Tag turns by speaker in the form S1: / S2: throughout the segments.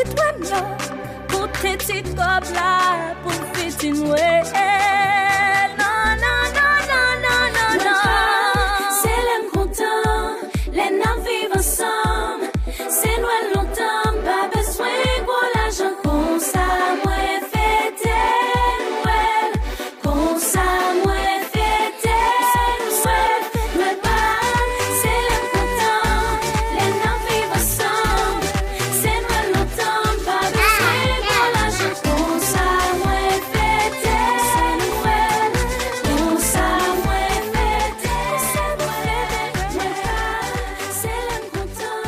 S1: petite web là, pour tes petites robes là, pour fit in way. Non, non, non, non, non, non, non. C'est l'aime content, les nains vivent ensemble. C'est loin longtemps, pas besoin pour l'argent comme ça, moi fêter Noël. Comme ça, moi fêter Noël. Mais pas, c'est l'aime content, les nains vivent ensemble. C'est loin longtemps, pas besoin pour l'argent comme ça, moi fêter Noël. Comme ça, moi fêter Noël. Mais pas, c'est l'aime content,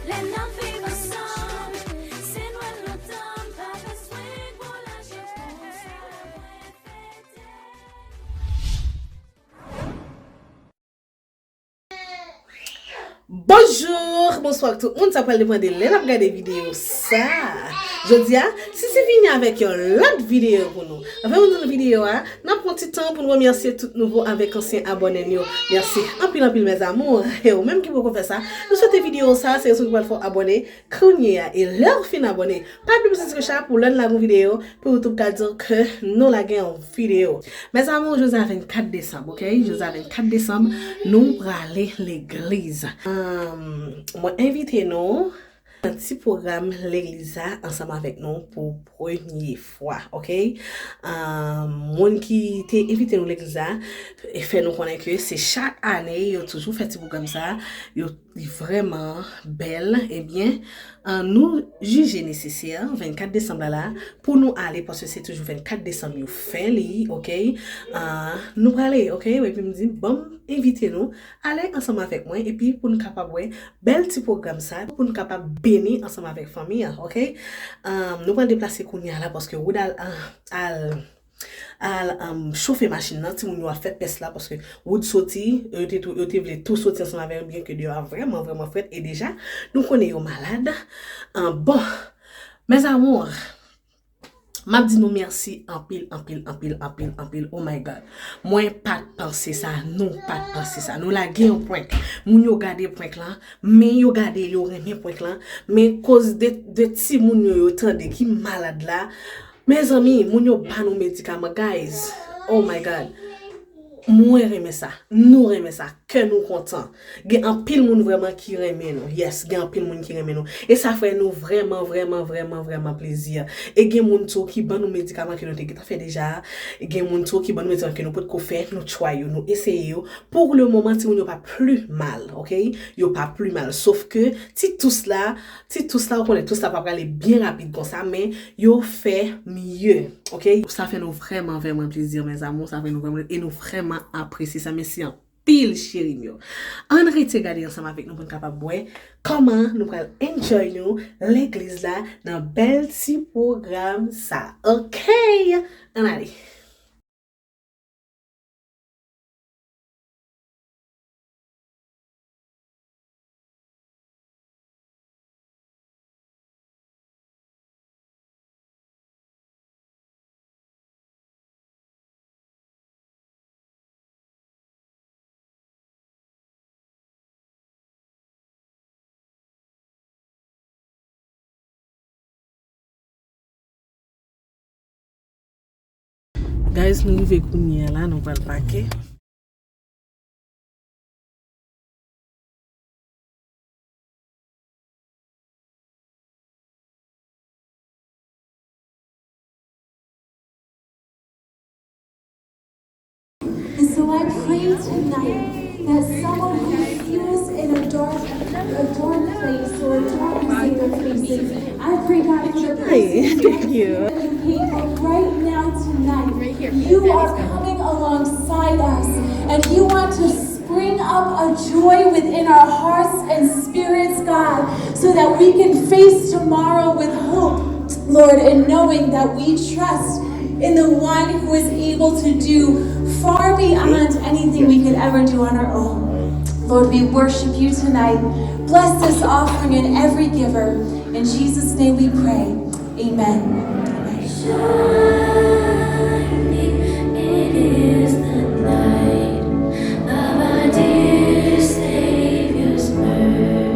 S1: les nains vivent ensemble. C'est loin longtemps, pas besoin pour l'argent comme ça, moi fêter.
S2: Bonjour, bonsoir tout le monde, ça parle de prendre les regarder vidéo ça. Je dis si c'est fini avec une autre vidéo pour nous. Avant de vidéo n'a pas petit temps pour nous remercier tout nouveau avec ancien abonnés nous. Merci en pile mes amours et même qui vous faire ça. Nous souhaitons vidéo ça c'est ce que vous faut abonner Kounia et leur fin abonné. Pas de plus que ça pour l'un la vidéo pour tout cas dire que nous la gagnons vidéo. Mes amours, je vous ai 24 décembre, OK? Je vous ai 24 décembre, nous pour aller l'église. Moi invité nous un petit programme l'église ensemble avec nous pour première fois, OK? Mon qui t'est invité nous l'église et fait nous connaître que c'est chaque année yo toujours fait petit programme ça, yo vraiment belle et bien nous juger nécessaire 24 décembre là pour nous aller parce que c'est toujours 24 décembre nous fait li, OK? Nous aller, OK? Et puis me dit bon invitez nous aller ensemble avec moi et puis pour nous capable bel petit programme ça pour nous capable bénir ensemble avec famille, OK? Nous allons déplacer Kounia là parce que vous chauffer machine là si on a fait peste là parce que wood sorti était tout sortir ensemble avec bien que Dieu a vraiment fait et déjà nous connaissons malade. Bon mes amours, m'a dit nous merci en pile. Oh my God. Moi pas penser ça, non pas penser ça. Nous la gagne point. Moun yo garder point là, mais yo garder yo remet point là, mais cause de ti moun yo tande qui malade là. Mes amis, moun yo ba nous médicaments guys. Oh my God. Moi remet ça, nous remet ça, que nous content. Gen un pile moun vraiment qui remet nous. Yes, gen un pile moun qui remet nous. Et ça fait nous vraiment plaisir. Et gen moun tou qui ban nous médicaments que nous te fait déjà. Gen moun tou qui ban nous médicaments que nous peut faire, nous choisir, nous essayer. Pour le moment, si moun yo pas plus mal, OK? Yo pas plus mal. Sauf que si tout cela, on connaît tout ça pas aller bien rapide comme ça, mais yo fait mieux, OK? Ça fait nous vraiment plaisir mes amours, ça fait nous vraiment et nous vraiment apprécier ça, merci en pile chéri mio. On rete regarder ensemble avec nous pour capable voir comment nous pourrons enjoy nous l'église là dans bel petit programme ça. OK? On allez. Guys, nous vivons Kounia là, nous allons parquer.
S3: And so I pray tonight that someone who feels in a dark place or a dark places, I pray God for the person
S2: Thank you.
S3: right now tonight. You are coming alongside us and you want to spring up a joy within our hearts and spirits, God, so that we can face tomorrow with hope, Lord, and knowing that we trust in the one who is able to do far beyond anything we could ever do on our own. Lord, we worship you tonight. Bless this offering and every giver. In Jesus' name we pray. Amen.
S1: It is the night of our dear Savior's birth.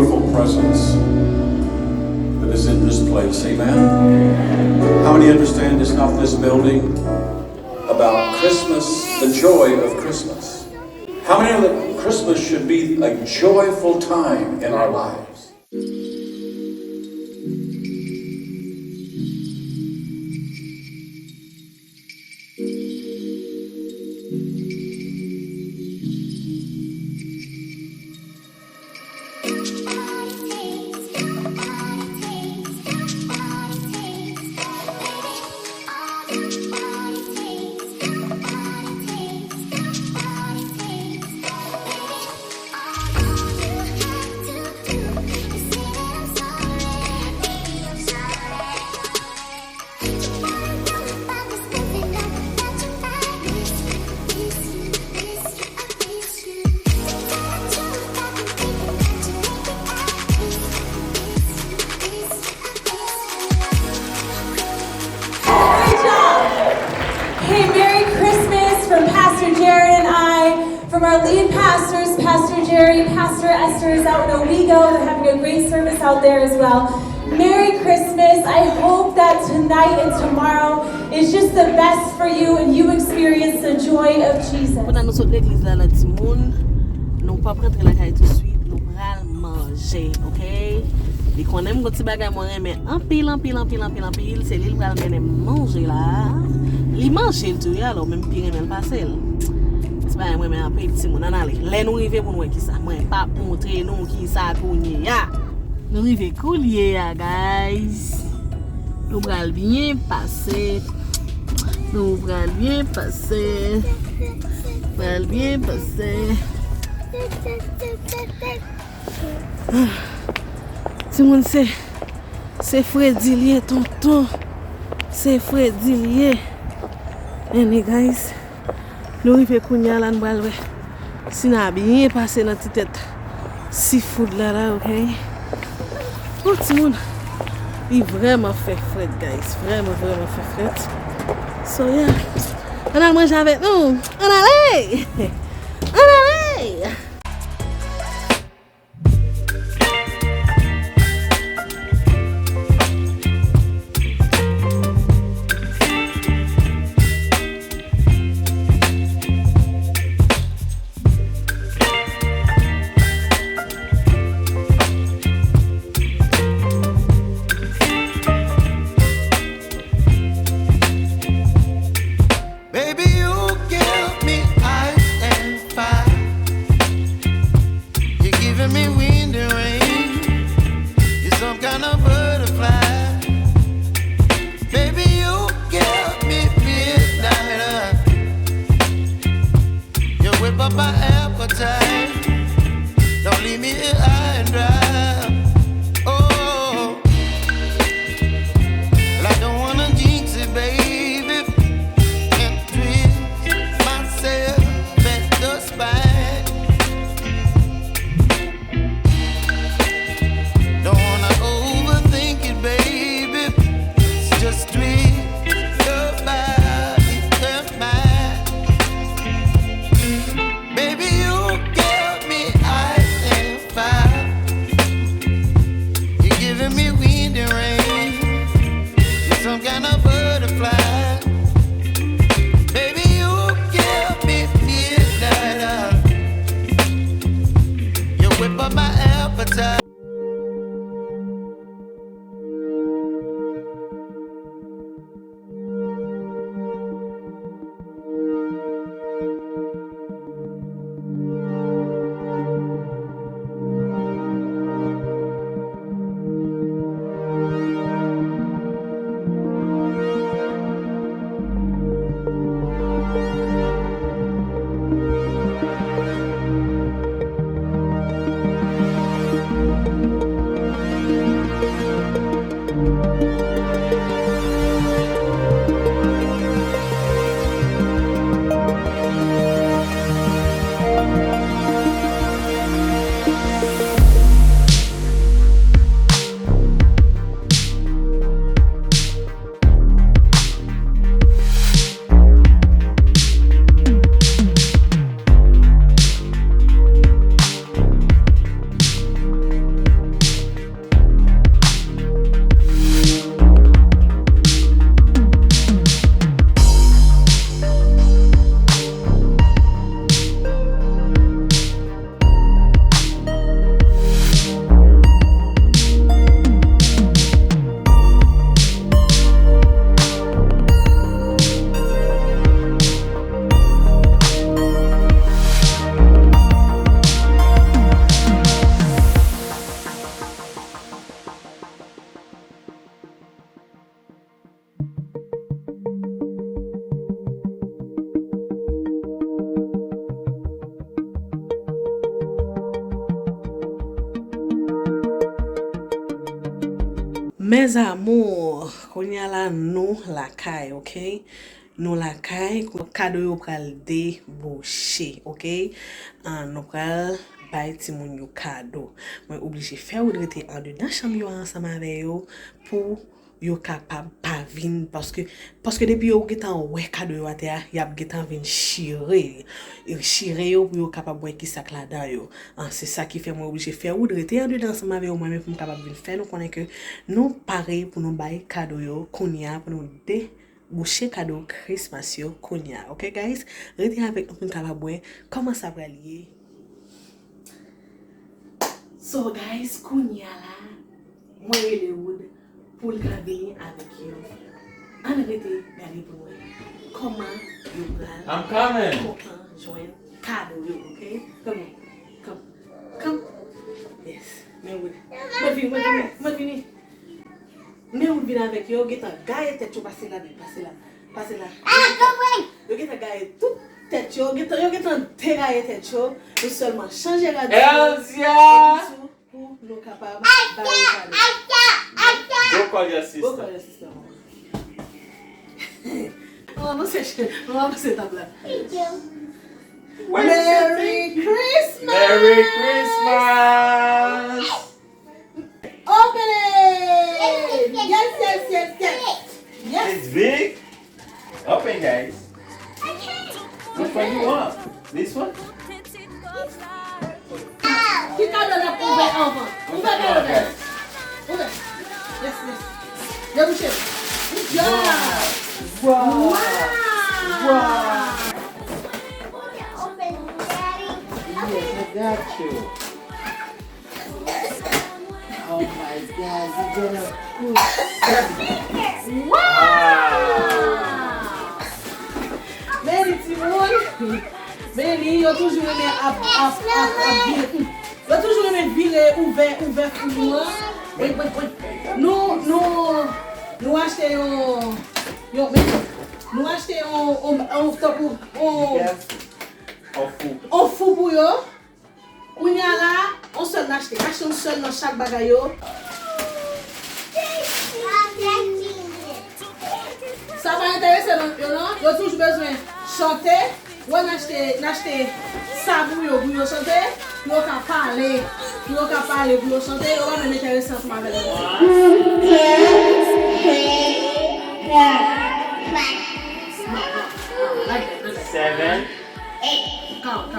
S4: beautiful presence that is in this place. Amen. How many understand it's not this building about Christmas, the joy of Christmas? How many know that Christmas should be a joyful time in our lives?
S3: Hey, Merry Christmas from Pastor Jared and I, from our lead pastors, Pastor Jerry, Pastor Esther is out in Owego. They're having a great service out there as well. Merry Christmas. I hope that tonight and tomorrow is just the best for you and you experience the joy of Jesus.
S2: Pendant nous sortons l'église là, le petit monde, nous pas rentrer la caille tout de suite, nous pral manger, ok? Et qu'on aime petit bagay moi mais en pile, c'est lui pral mener manger là. Li manger tout ya alors même pire même passer. C'est pas moi mais après petit monde en aller. Là nous river pour nous qui ça, moi pas montrer nous qui ça kounye ya. Nous river coulier ya guys. Nous pral bien passer. Nous pral bien passer. Pral bien passer. Tout le monde c'est Freddy lié tonton. C'est Freddy lié. And guys, nous arrivons kounya là nous aller. Si n'a bien passé dans tête seafood là, OK? Oh tout le monde, il vraiment fait fret guys, vraiment fait fret. So yeah. On a mangé avec nous. On allait.
S5: Baby, you give me ice and
S2: Mes amours, qu'on y a là, nous, la caille, ok? Nous, la caille, cadeau yo pral déboucher, ok? Nous pral bay ti moun yo cadeau. Moi, obligé faire ou rete en dedans chambre yo ensemble avec yo pour yo capable pas vin parce que depuis yo getan ouais cadeau yo ate y a getan vin chirer yo pour yo capable ouais qui sac là dedans yo. C'est ça qui fait moi obligé faire ou rete en dedans ensemble avec yo moi même pour capable vin faire nous connaît que nous pareil pour nous bay cadeau yo konya pour nous boucher cadeau Christmas yo konya. OK guys, rete avec nous pour capable comment ça va lier. So guys, konya là moi le wood pour le venir avec you. En vérité, regardez pour moi. Comment you plan?
S5: I'm coming.
S2: Comment joindre cadeau yo, OK? Come. Yes. Mais oui. Moi vini. Mais on vient avec you, get un gars tête yo passer là. Yo get un gars tout tête yo, get un terrain tête yo, nous seulement changer la
S5: Elsia!
S2: pour nous capable
S5: Go call your sister.
S2: On va passer table là.
S5: Merry
S2: Christmas!
S5: Merry Christmas!
S2: Open it! Yes.
S5: It's big. Open, guys. Which one you want? This one?
S2: Qui t'a donné pour ouvrir enfant? Ouvert. Yes. Débouchez. Good job. Wow.
S5: Yes, I got you. Oh my God, you're gonna cook. Wow.
S2: Mary Timon. Mary, yo toujours aimé yo toujours aimé virer ouvert pour nous. Oui. Nous acheter on fou pour yo. On y a là, on se l'acheter. Acheter un seul dans chaque bagage yo. Ça va intéresser non? Yo toujours besoin chanter. On acheter ça pour yo chanter. Yo ka parler pour yo chanter. On va même intéresser ensemble avec vous.
S5: 7,
S2: 8. Count.
S5: 9.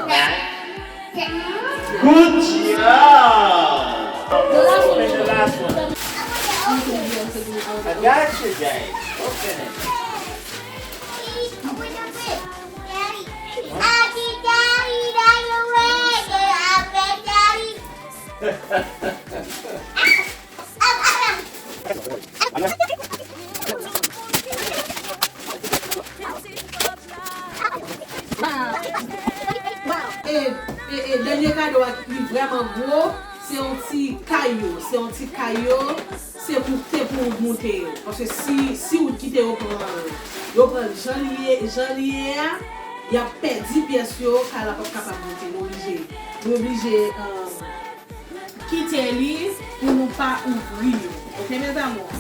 S5: Good job! Open the last one. I got you guys. Open it.
S2: Et dernier cadeau qui est vraiment gros, c'est un petit caillou, c'est pour monter. Parce que si vous quittez vous prenez janvier, il y a perdu pièces car la pas capable de monter. Nous obligé quitter lui pour ne pas ouvrir. OK mes amours.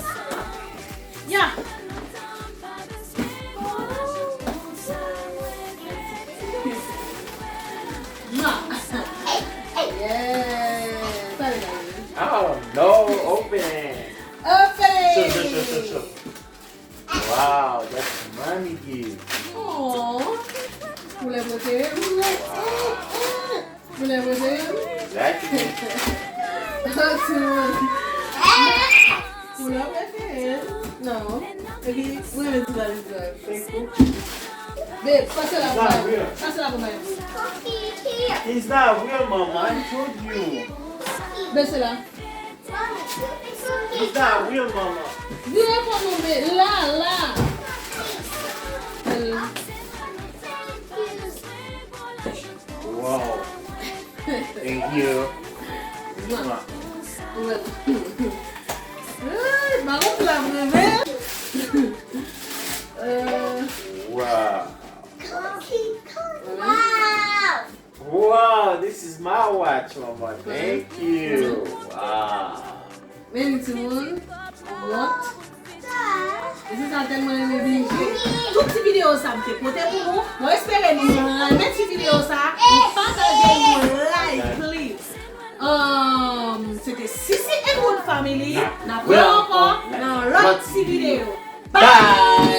S2: Yeah.
S5: Oh no, open it. Sure. Wow, that's money gift.
S2: Oh. Vous l'avez voté?
S5: Exactly.
S2: Vous l'avez? Non. Okay. Where is that? Facebook. Babe, passe la pour moi.
S5: It's not real, Mama. I told you.
S2: Baisse là.
S5: It's not real, Mama.
S2: Viens pour nous, babe. Là.
S5: Wow. Thank you.
S2: Maman, tu l'as vraiment?
S5: Wow. Wow, this is my watch, Mama. Thank you. Wow.
S2: Many to one. What? This is not tellement aimé. Toutes ces vidéos ça me fait porter pour vous. Moi espère nous mettre ces vidéos ça. Partagez like please. C'était Sissy and Wood Family. N'a pas encore dans l'autre vidéo. Bye.